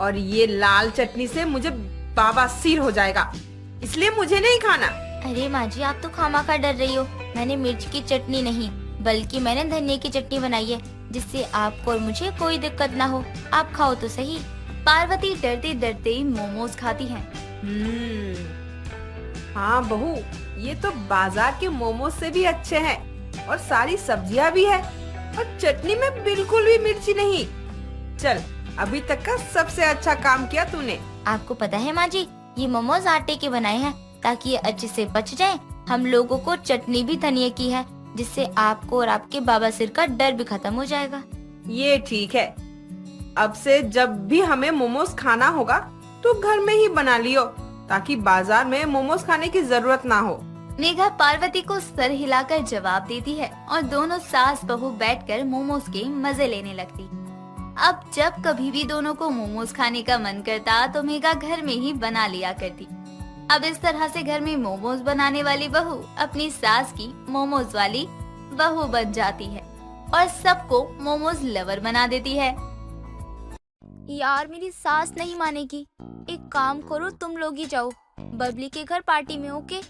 और ये लाल चटनी से मुझे बवासीर हो जाएगा, इसलिए मुझे नहीं खाना। अरे माँ जी, आप तो खामखा डर रही हो। मैंने मिर्च की चटनी नहीं बल्कि मैंने धनिया की चटनी बनाई है, जिससे आपको और मुझे कोई दिक्कत ना हो। आप खाओ तो सही। पार्वती डरते डरते मोमोज खाती है। हाँ बहू, ये तो बाजार के मोमोज से भी अच्छे हैं और सारी सब्जियाँ भी है और चटनी में बिल्कुल भी मिर्ची नहीं। चल, अभी तक का सबसे अच्छा काम किया तूने। आपको पता है माँ जी, ये मोमोज आटे के बनाए हैं ताकि ये अच्छे से पच जाएं। हम लोगों को चटनी भी धनिया की है, जिससे आपको और आपके बाबा सिर का डर भी खत्म हो जाएगा। ये ठीक है, अब से जब भी हमें मोमोज खाना होगा तो घर में ही बना लियो, ताकि बाजार में मोमोज खाने की जरूरत ना हो। मेघा पार्वती को सर हिलाकर जवाब देती है और दोनों सास बहू बैठकर मोमोज के मजे लेने लगती। अब जब कभी भी दोनों को मोमोज खाने का मन करता तो मेघा घर में ही बना लिया करती। अब इस तरह से घर में मोमोज बनाने वाली बहू अपनी सास की मोमोज वाली बहू बन जाती है और सबको मोमोज लवर बना देती है। यार, मेरी सास नहीं मानेगी। एक काम करो, तुम लोग ही जाओ बबली के घर पार्टी में। ओके?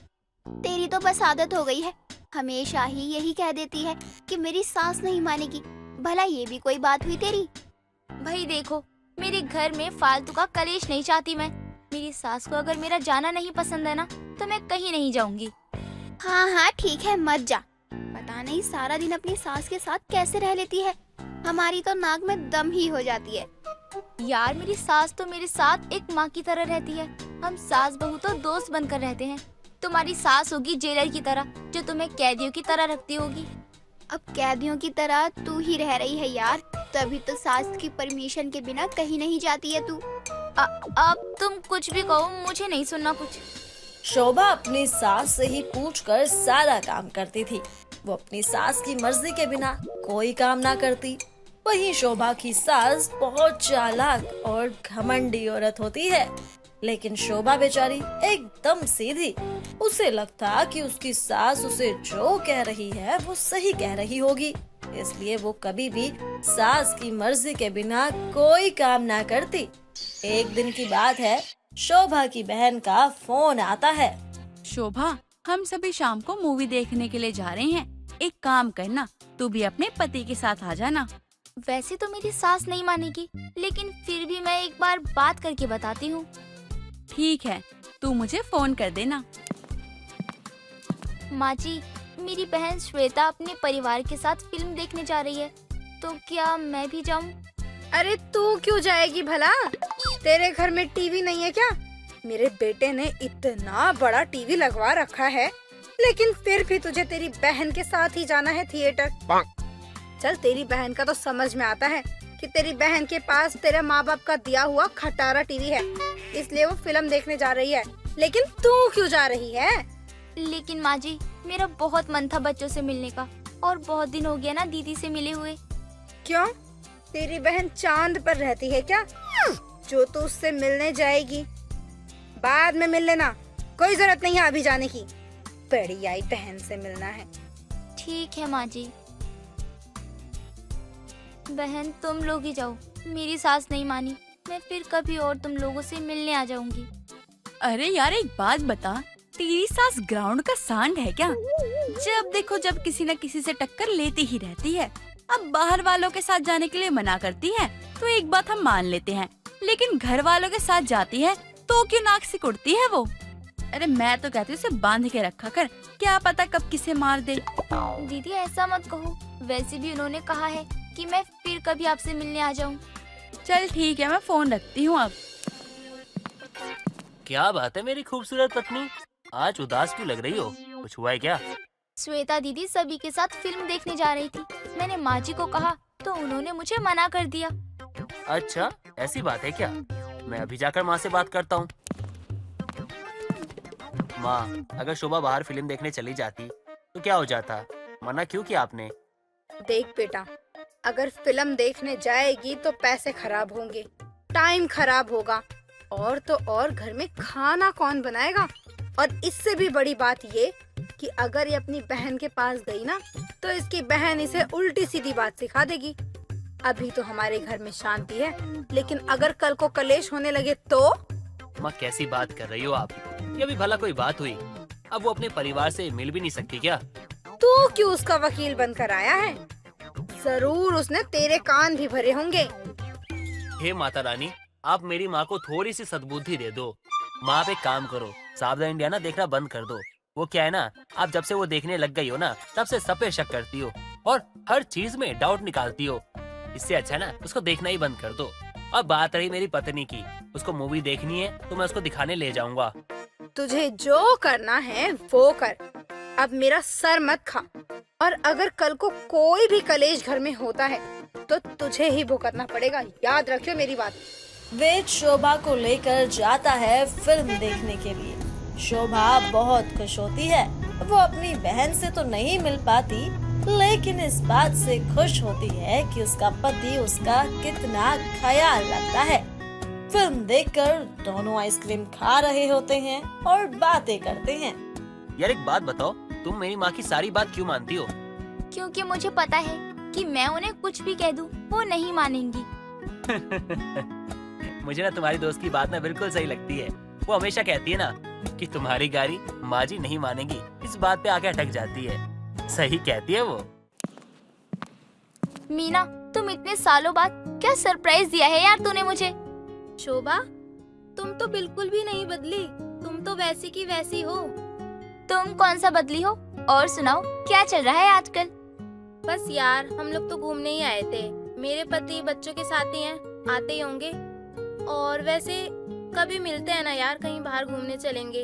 तेरी तो बस आदत हो गई है, हमेशा ही यही कह देती है कि मेरी सास नहीं मानेगी। भला ये भी कोई बात हुई तेरी? भाई देखो, मेरे घर में फालतू का कलेश नहीं चाहती मैं। मेरी सास को अगर मेरा जाना नहीं पसंद है ना, तो मैं कहीं नहीं जाऊंगी। हाँ हाँ ठीक है, मत जा। पता नहीं सारा दिन अपनी सास के साथ कैसे रह लेती है, हमारी तो नाक में दम ही हो जाती है। यार, मेरी सास तो मेरे साथ एक माँ की तरह रहती है। हम सास बहू तो दोस्त बनकर रहते हैं। तुम्हारी सास होगी जेलर की तरह, जो तुम्हें कैदियों की तरह रखती होगी। अब कैदियों की तरह तू ही रह रही है यार, तभी तो सास की परमिशन के बिना कहीं नहीं जाती है तू। अब तुम कुछ भी कहो, मुझे नहीं सुनना कुछ। शोभा अपनी सास से ही पूछकर सारा काम करती थी। वो अपनी सास की मर्जी के बिना कोई काम ना करती। वहीं शोभा की सास बहुत चालाक और घमंडी औरत होती है, लेकिन शोभा बेचारी एकदम सीधी। उसे लगता कि उसकी सास उसे जो कह रही है वो सही कह रही होगी, इसलिए वो कभी भी सास की मर्जी के बिना कोई काम ना करती। एक दिन की बात है, शोभा की बहन का फोन आता है। शोभा, हम सभी शाम को मूवी देखने के लिए जा रहे हैं। एक काम करना, तू भी अपने पति के साथ आ जाना। वैसे तो मेरी सास नहीं मानेगी, लेकिन फिर भी मैं एक बार बात करके बताती हूँ। ठीक है, तू मुझे फोन कर देना। माँ जी, मेरी बहन श्वेता अपने परिवार के साथ फिल्म देखने जा रही है, तो क्या मैं भी जाऊँ? अरे तू क्यों जाएगी भला? तेरे घर में टीवी नहीं है क्या? मेरे बेटे ने इतना बड़ा टीवी लगवा रखा है, लेकिन फिर भी तुझे तेरी बहन के साथ ही जाना है थिएटर। चल, तेरी बहन का तो समझ में आता है कि तेरी बहन के पास तेरे माँ बाप का दिया हुआ खटारा टीवी है, इसलिए वो फिल्म देखने जा रही है। लेकिन तू क्यों जा रही है? लेकिन माँ जी, मेरा बहुत मन था बच्चों से मिलने का, और बहुत दिन हो गया ना दीदी से मिले हुए। क्यों? तेरी बहन चांद पर रहती है क्या, जो तू उससे मिलने जाएगी? बाद में मिल लेना, कोई जरूरत नहीं है अभी जाने की। बड़ी आई बहन से मिलना है। ठीक है माँ जी। बहन, तुम लोग ही जाओ, मेरी सास नहीं मानी। मैं फिर कभी और तुम लोगों से मिलने आ जाऊंगी। अरे यार, एक बात बता, तेरी सास ग्राउंड का सांड है क्या? जब देखो जब किसी न किसी से टक्कर लेती ही रहती है। अब बाहर वालों के साथ जाने के लिए मना करती है तो एक बात हम मान लेते हैं, लेकिन घर वालों के साथ जाती है तो क्यों नाक सिकुड़ती है वो? अरे मैं तो कहती हूँ उसे बांध के रखा कर, क्या पता कब किसे मार दे। दीदी ऐसा मत कहो, वैसे भी उन्होंने कहा है कि मैं फिर कभी आपसे मिलने आ जाऊं। चल ठीक है, मैं फोन रखती हूँ अब। क्या बात है मेरी खूबसूरत पत्नी, आज उदास क्यों लग रही हो? कुछ हुआ है क्या? श्वेता दीदी सभी के साथ फिल्म देखने जा रही थी। मैंने माँ जी को कहा तो उन्होंने मुझे मना कर दिया। अच्छा, ऐसी बात है क्या? मैं अभी जाकर माँ से बात करता हूँ। माँ, अगर शोभा बाहर फिल्म देखने चली जाती तो क्या हो जाता? मना क्यों किया आपने? देख बेटा, अगर फिल्म देखने जाएगी तो पैसे खराब होंगे, टाइम खराब होगा, और तो और घर में खाना कौन बनाएगा। और इससे भी बड़ी बात ये कि अगर ये अपनी बहन के पास गई ना तो इसकी बहन इसे उल्टी सीधी बात सिखा देगी। अभी तो हमारे घर में शांति है, लेकिन अगर कल को कलेश होने लगे तो। माँ, कैसी बात कर रही हो आप? ये भी भला कोई बात हुई? अब वो अपने परिवार से मिल भी नहीं सकती क्या? तू क्यों उसका वकील बनकर आया है? जरूर उसने तेरे कान भी भरे होंगे। हे माता रानी, आप मेरी माँ को थोड़ी सी सद्बुद्धि दे दो। माँ, आप एक काम करो, सावधान इंडिया ना देखना बंद कर दो। वो क्या है ना, आप जब से वो देखने लग गई हो ना, तब से सब पे शक करती हो और हर चीज में डाउट निकालती हो। इससे अच्छा ना उसको देखना ही बंद कर दो। अब बात रही मेरी पत्नी की, उसको मूवी देखनी है तो मैं उसको दिखाने ले जाऊंगा। तुझे जो करना है वो कर, अब मेरा सर मत खा। और अगर कल को कोई भी कलेश घर में होता है तो तुझे ही भुगतना पड़ेगा, याद रखियो मेरी बात। वेद शोभा को लेकर जाता है फिल्म देखने के लिए। शोभा बहुत खुश होती है। वो अपनी बहन से तो नहीं मिल पाती, लेकिन इस बात से खुश होती है कि उसका पति उसका कितना ख्याल रखता है। फिल्म देखकर दोनों आइसक्रीम खा रहे होते हैं और बातें करते हैं। यार एक बात बताओ, तुम मेरी माँ की सारी बात क्यों मानती हो? क्योंकि मुझे पता है कि मैं उन्हें कुछ भी कह दूं वो नहीं मानेंगी। मुझे ना तुम्हारी दोस्त की बात ना बिल्कुल सही लगती है। वो हमेशा कहती है ना कि तुम्हारी गाली माँ जी नहीं मानेगी, इस बात पे आके अटक जाती है। सही कहती है वो। मीना, तुम इतने सालों बाद क्या सरप्राइज दिया है यार तूने मुझे। शोभा, तुम तो बिल्कुल भी नहीं बदली, तुम तो वैसी की वैसी हो। तुम कौन सा बदली हो? और सुनाओ, क्या चल रहा है आजकल? बस यार, हम लोग तो घूमने ही आए थे। मेरे पति बच्चों के साथ ही हैं, आते ही होंगे। और वैसे कभी मिलते हैं ना यार, कहीं बाहर घूमने चलेंगे।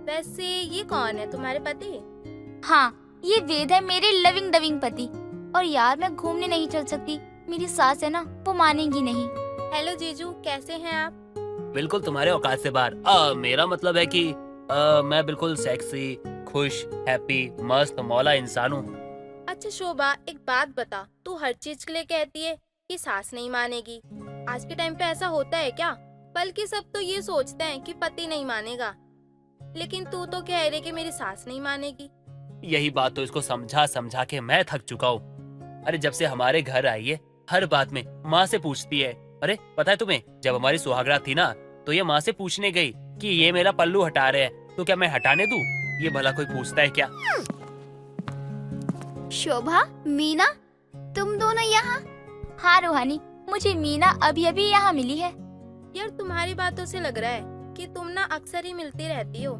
वैसे ये कौन है, तुम्हारे पति? हाँ, ये वेद है, मेरे लविंग डविंग पति। और यार मैं घूमने नहीं चल सकती, मेरी सास है ना, वो मानेंगी नहीं। हेलो जीजू, कैसे हैं आप? बिल्कुल तुम्हारे औकात से बाहर। मेरा मतलब है कि मैं बिल्कुल सेक्सी, खुश, हैप्पी, मस्त मौला इंसान हूँ। अच्छा शोभा, एक बात बता, तू हर चीज के लिए कहती है कि सास नहीं मानेगी। आज के टाइम पे ऐसा होता है क्या? बल्कि सब तो ये सोचते हैं कि पति नहीं मानेगा, लेकिन तू तो कह रही कि मेरी सास नहीं मानेगी। यही बात तो इसको समझा समझा के मैं थक चुका हूँ। अरे जब से हमारे घर आई है, हर बात में माँ से पूछती है। अरे पता है तुम्हें, जब हमारी सुहागरात थी ना, तो ये माँ से पूछने गई कि ये मेरा पल्लू हटा रहे हैं, तो क्या मैं हटाने दूं? ये भला कोई पूछता है क्या? शोभा, मीना, तुम दोनों यहाँ? हाँ रूहानी, मुझे मीना अभी अभी यहाँ मिली है। यार तुम्हारी बातों से लग रहा है कि तुम ना अक्सर ही मिलती रहती हो।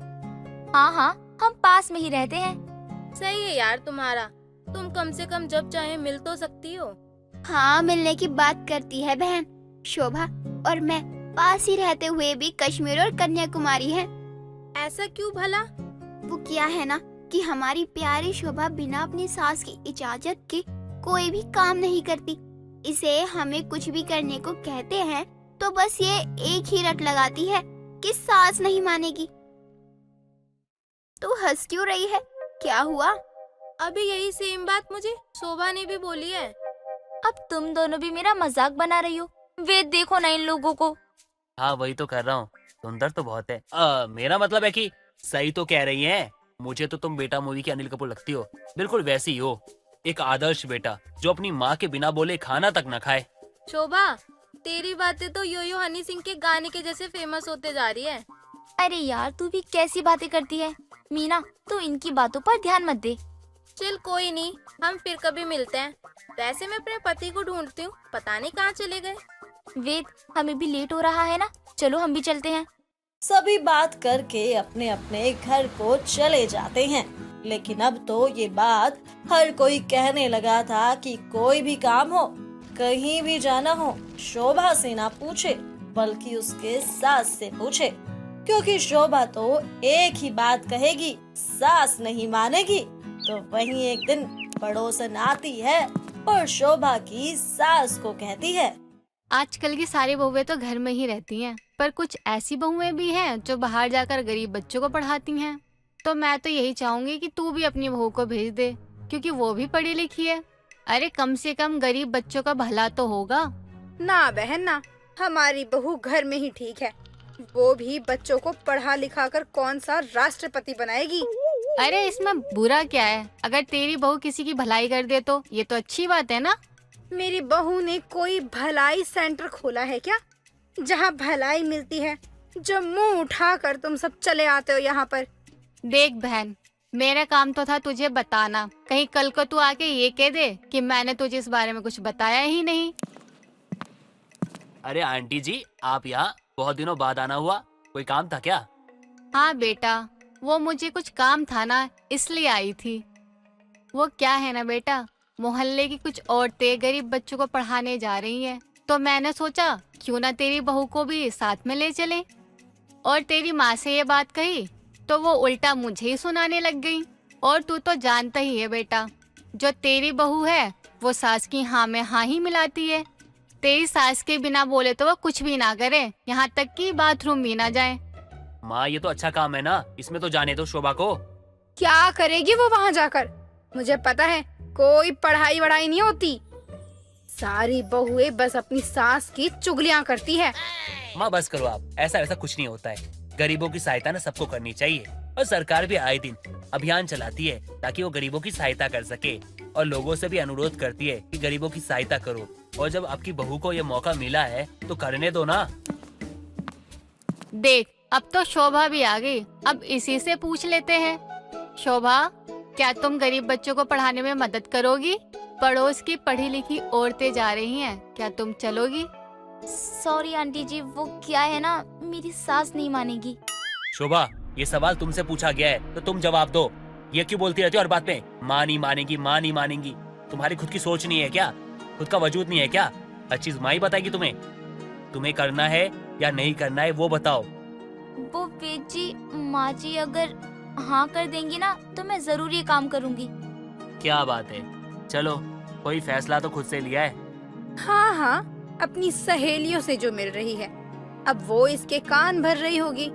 हाँ हाँ, हम पास में ही रहते हैं। सही है यार तुम्हारा, तुम कम से कम जब चाहे मिल तो सकती हो। हाँ, मिलने की बात करती है बहन। शोभा और मैं पास ही रहते हुए भी कश्मीर और कन्याकुमारी हैं। ऐसा क्यों भला? वो क्या है ना कि हमारी प्यारी शोभा बिना अपनी सास की इजाजत के कोई भी काम नहीं करती। इसे हमें कुछ भी करने को कहते हैं तो बस ये एक ही रट लगाती है कि सास नहीं मानेगी। तो हंस क्यों रही है? क्या हुआ? अभी यही सेम बात मुझे शोभा ने भी बोली है। अब तुम दोनों भी मेरा मजाक बना रही हो। वे देखो ना इन लोगों को। हाँ वही तो कर रहा हूँ, सुंदर तो बहुत है। मेरा मतलब है कि सही तो कह रही है। मुझे तो तुम बेटा मूवी की अनिल कपूर लगती हो, बिल्कुल वैसी ही हो। एक आदर्श बेटा जो अपनी माँ के बिना बोले खाना तक न खाए। शोभा, तेरी बातें तो यो यो हनी सिंह के गाने के जैसे फेमस होते जा रही है। अरे यार, तू भी कैसी बातें करती है। मीना, तू इनकी बातों पर ध्यान मत दे। चल कोई नहीं, हम फिर कभी मिलते हैं। वैसे मैं अपने पति को ढूंढती हूँ, पता नहीं कहाँ चले गए। वेद, हमें भी लेट हो रहा है ना, चलो हम भी चलते हैं। सभी बात करके अपने अपने घर को चले जाते हैं। लेकिन अब तो ये बात हर कोई कहने लगा था कि कोई भी काम हो, कहीं भी जाना हो, शोभा से ना पूछे बल्कि उसके सास से पूछे, क्योंकि शोभा तो एक ही बात कहेगी, सास नहीं मानेगी। तो वहीं एक दिन पड़ोसन आती है और शोभा की सास को कहती है, आजकल की सारी बहुएं तो घर में ही रहती हैं, पर कुछ ऐसी बहुएं भी हैं जो बाहर जाकर गरीब बच्चों को पढ़ाती हैं। तो मैं तो यही चाहूंगी कि तू भी अपनी बहू को भेज दे, क्योंकि वो भी पढ़ी लिखी है। अरे कम से कम गरीब बच्चों का भला तो होगा। ना बहन ना, हमारी बहू घर में ही ठीक है। वो भी बच्चों को पढ़ा लिखा कर कौन सा राष्ट्रपति बनाएगी। अरे इसमें बुरा क्या है? अगर तेरी बहू किसी की भलाई कर दे तो ये तो अच्छी बात है ना। मेरी बहू ने कोई भलाई सेंटर खोला है क्या, जहाँ भलाई मिलती है? जो मुंह उठाकर तुम सब चले आते हो यहाँ पर। देख बहन, मेरा काम तो था तुझे बताना, कहीं कल को तू आके ये कह दे कि मैंने तुझे इस बारे में कुछ बताया ही नहीं। अरे आंटी जी, आप यहाँ बहुत दिनों बाद आना हुआ, कोई काम था क्या? हाँ बेटा, वो मुझे कुछ काम था ना, इसलिए आई थी। वो क्या है ना बेटा, मोहल्ले की कुछ औरतें गरीब बच्चों को पढ़ाने जा रही हैं, तो मैंने सोचा क्यों ना तेरी बहू को भी साथ में ले चले। और तेरी माँ से ये बात कही तो वो उल्टा मुझे ही सुनाने लग गई। और तू तो जानता ही है बेटा, जो तेरी बहू है वो सास की हाँ में हाँ ही मिलाती है। तेरी सास के बिना बोले तो वो कुछ भी ना करे, यहाँ तक कि बाथरूम भी ना जाए। माँ ये तो अच्छा काम है ना, इसमें तो जाने दो शोभा को। क्या करेगी वो वहाँ जाकर? मुझे पता है कोई पढ़ाई वढ़ाई नहीं होती। सारी बहुएं बस अपनी सास की चुगलियाँ करती है। माँ बस करो आप, ऐसा वैसा कुछ नहीं होता है। गरीबों की सहायता ना सबको करनी चाहिए, और सरकार भी आए दिन अभियान चलाती है ताकि वो गरीबों की सहायता कर सके, और लोगों से भी अनुरोध करती है कि गरीबों की सहायता करो। और जब आपकी बहू को ये मौका मिला है तो करने दो ना। देख अब तो शोभा भी आ गई, अब इसी से पूछ लेते हैं। शोभा, क्या तुम गरीब बच्चों को पढ़ाने में मदद करोगी? पड़ोस की पढ़ी लिखी औरतें जा रही हैं, क्या तुम चलोगी? सॉरी आंटी जी, वो क्या है ना, मेरी सास नहीं मानेगी। शोभा, ये सवाल तुमसे पूछा गया है तो तुम जवाब दो। ये क्यों बोलती रहती हो हर बात में माँ नहीं मानेगी, माँ नहीं मानेगी? तुम्हारी खुद की सोच नहीं है क्या? खुद का वजूद नहीं है क्या? हर चीज माँ ही बताएगी तुम्हें। तुम्हें करना है या नहीं करना है वो बताओ। वो वेद जी, माँ जी अगर हाँ कर देंगी ना तो मैं जरूर ये काम करूँगी। क्या बात है, चलो कोई फैसला तो खुद से लिया है। हाँ हाँ, अपनी सहेलियों से जो मिल रही है, अब वो इसके कान भर रही होगी,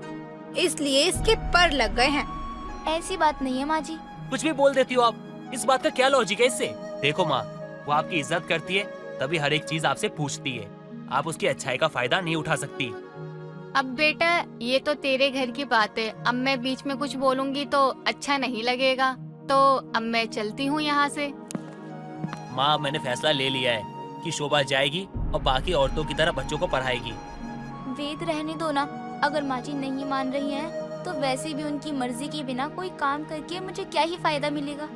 इसलिए इसके पर लग गए हैं। ऐसी बात नहीं है माँ जी। कुछ भी बोल देती हो आप, इस बात का क्या लॉजिक है इससे? देखो माँ, वो आपकी इज्जत करती है तभी हर एक चीज आपसे पूछती है। आप उसकी अच्छाई का फायदा नहीं उठा सकती। अब बेटा ये तो तेरे घर की बात है, अब मैं बीच में कुछ बोलूंगी तो अच्छा नहीं लगेगा, तो अब मैं चलती हूँ यहाँ से। माँ, मैंने फैसला ले लिया है कि शोभा जाएगी और बाकी औरतों की तरह बच्चों को पढ़ाएगी। वेद रहने दो ना, अगर माँ जी नहीं मान रही हैं तो वैसे भी उनकी मर्जी के बिना कोई काम करके मुझे क्या ही फायदा मिलेगा।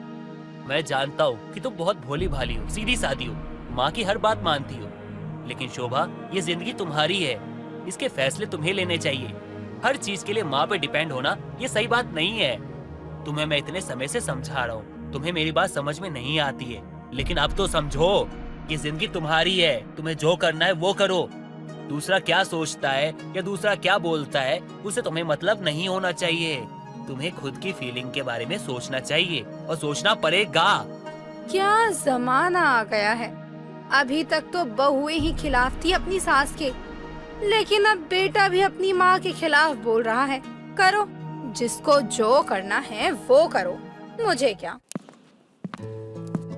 मैं जानता हूँ कि तुम बहुत भोली भाली हो, सीधी सादी हो, माँ की हर बात मानती हो, लेकिन शोभा ये जिंदगी तुम्हारी है, इसके फैसले तुम्हें लेने चाहिए। हर चीज के लिए माँ पे डिपेंड होना ये सही बात नहीं है। तुम्हें मैं इतने समय से समझा रहा हूँ, तुम्हें मेरी बात समझ में नहीं आती है, लेकिन अब तो समझो ये जिंदगी तुम्हारी है, तुम्हें जो करना है वो करो। दूसरा क्या सोचता है या दूसरा क्या बोलता है उसे तुम्हें मतलब नहीं होना चाहिए। तुम्हें खुद की फीलिंग के बारे में सोचना चाहिए और सोचना पड़ेगा। क्या जमाना आ गया है, अभी तक तो बहुएं ही खिलाफ थी अपनी सास के, लेकिन अब बेटा भी अपनी माँ के खिलाफ बोल रहा है। करो, जिसको जो करना है वो करो, मुझे क्या।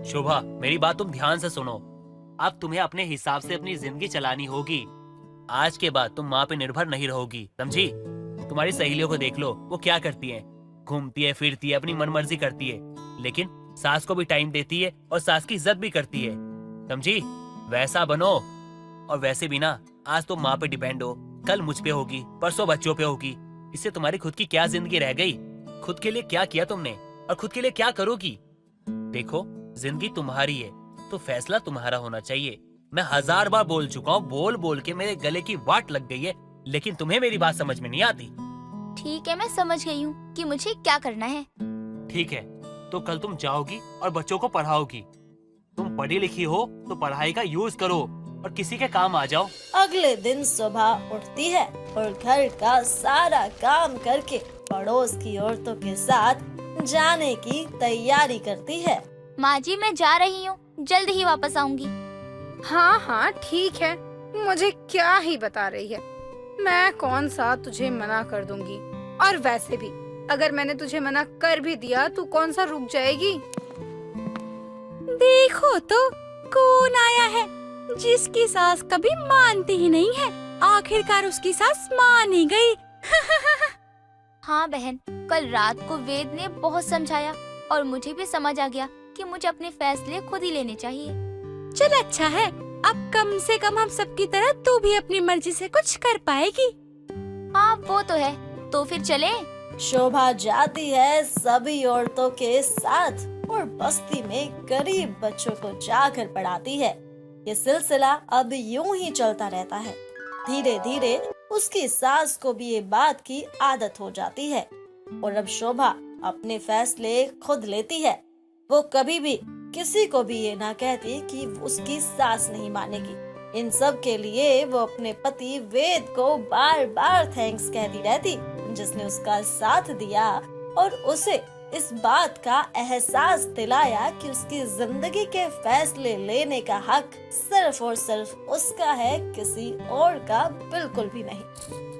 शोभा, मेरी बात तुम ध्यान से सुनो। अब तुम्हें अपने हिसाब से अपनी जिंदगी चलानी होगी। आज के बाद तुम माँ पे निर्भर नहीं रहोगी, समझी? तुम्हारी सहेलियों को देख लो, वो क्या करती हैं? घूमती है, फिरती है, अपनी मनमर्जी करती है, लेकिन सास को भी टाइम देती है और सास की इज्जत भी करती है, समझी? वैसा बनो। और वैसे भी ना, आज तुम माँ पे डिपेंड हो, कल मुझ पे होगी, परसों बच्चों पे होगी। इससे तुम्हारी खुद की क्या जिंदगी रह गई? खुद के लिए क्या किया तुमने और खुद के लिए क्या करोगी? देखो, जिंदगी तुम्हारी है तो फैसला तुम्हारा होना चाहिए। मैं 1000 बार बोल चुका हूँ, बोल बोल के मेरे गले की वाट लग गई है, लेकिन तुम्हें मेरी बात समझ में नहीं आती। ठीक है, मैं समझ गई हूँ कि मुझे क्या करना है। ठीक है, तो कल तुम जाओगी और बच्चों को पढ़ाओगी। तुम पढ़ी लिखी हो तो पढ़ाई का यूज करो और किसी के काम आ जाओ। अगले दिन सुबह उठती है और घर का सारा काम करके पड़ोस की औरतों के साथ जाने की तैयारी करती है। माँ जी मैं जा रही हूँ, जल्द ही वापस आऊंगी। हाँ हाँ ठीक है, मुझे क्या ही बता रही है, मैं कौन सा तुझे मना कर दूंगी। और वैसे भी अगर मैंने तुझे मना कर भी दिया तू कौन सा रुक जाएगी। देखो तो कौन आया है जिसकी सास कभी मानती ही नहीं है, आखिरकार उसकी सास मान ही गई। हाँ बहन, कल रात को वेद ने बहुत समझाया और मुझे भी समझ आ गया कि मुझे अपने फैसले खुद ही लेने चाहिए। चल अच्छा है, अब कम से कम हम सबकी तरह तू भी अपनी मर्जी से कुछ कर पाएगी। हाँ वो तो है, तो फिर चले। शोभा जाती है सभी औरतों के साथ और बस्ती में गरीब बच्चों को जाकर पढ़ाती है। ये सिलसिला अब यूं ही चलता रहता है। धीरे धीरे उसकी सास को भी ये बात की आदत हो जाती है और अब शोभा अपने फैसले खुद लेती है। वो कभी भी किसी को भी ये ना कहती कि उसकी सास नहीं मानेगी। इन सब के लिए वो अपने पति वेद को बार बार थैंक्स कहती रहती, जिसने उसका साथ दिया और उसे इस बात का एहसास दिलाया कि उसकी जिंदगी के फैसले लेने का हक सिर्फ और सिर्फ उसका है, किसी और का बिल्कुल भी नहीं।